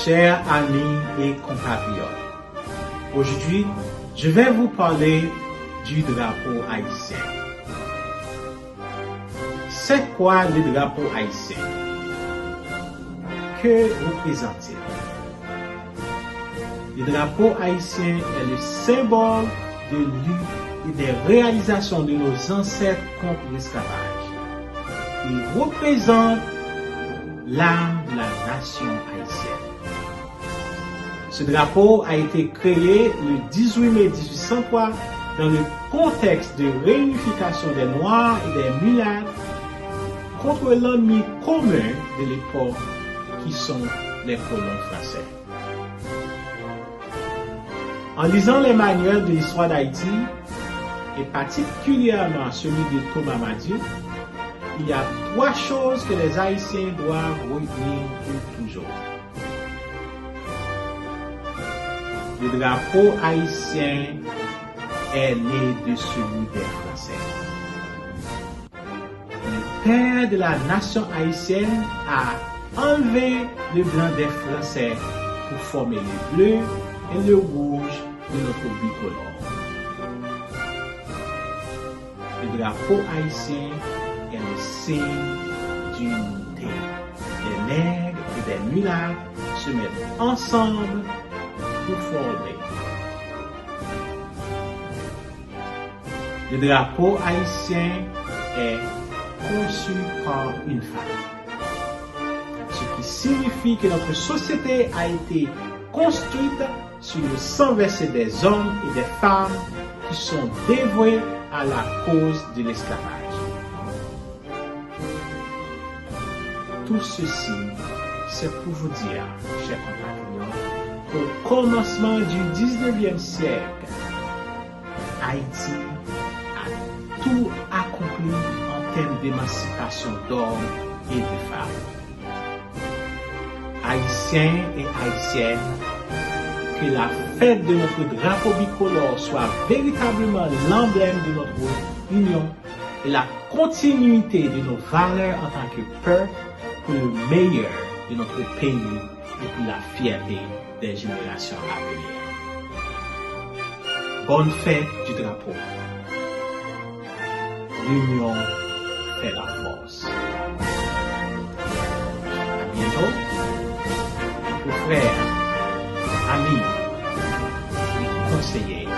chers amis et compatriotes, aujourd'hui, je vais vous parler du drapeau haïtien. C'est quoi le drapeau haïtien? Que représente-t-il? Le drapeau haïtien est le symbole de lutte et des réalisations de nos ancêtres contre l'esclavage. Il représente l'âme de la nation haïtienne. Ce drapeau a été créé le 18 mai 1803 dans le contexte de réunification des Noirs et des Mulâtres contre l'ennemi commun de l'époque qui sont les colons français. En lisant les manuels de l'histoire d'Haïti, et particulièrement celui de Thomas Madieu, il y a trois choses que les Haïtiens doivent retenir pour toujours. Le drapeau haïtien est né de celui des Français. Le père de la nation haïtienne a enlevé le blanc des Français pour former le bleu et le rouge de notre bicolore. Le drapeau haïtien est le signe d'unité. Les nègres et les mulâtres se mettent ensemble pour former. Le drapeau haïtien est conçu par une femme. Ce qui signifie que notre société a été construite sur le sang versé des hommes et des femmes qui sont dévoués à la cause de l'esclavage. Tout ceci, c'est pour vous dire, chers compatriotes, qu'au commencement du 19e siècle, Haïti a tout accompli en termes d'émancipation d'hommes et de femmes. Haïtiens et Haïtiennes, que la fête de notre drapeau bicolore soit véritablement l'emblème de notre union et la continuité de nos valeurs en tant que peuple pour le meilleur de notre pays et pour la fierté des générations à venir. Bonne fête du drapeau. L'union fait la force. À bientôt. Vos frères, amis, conseillers,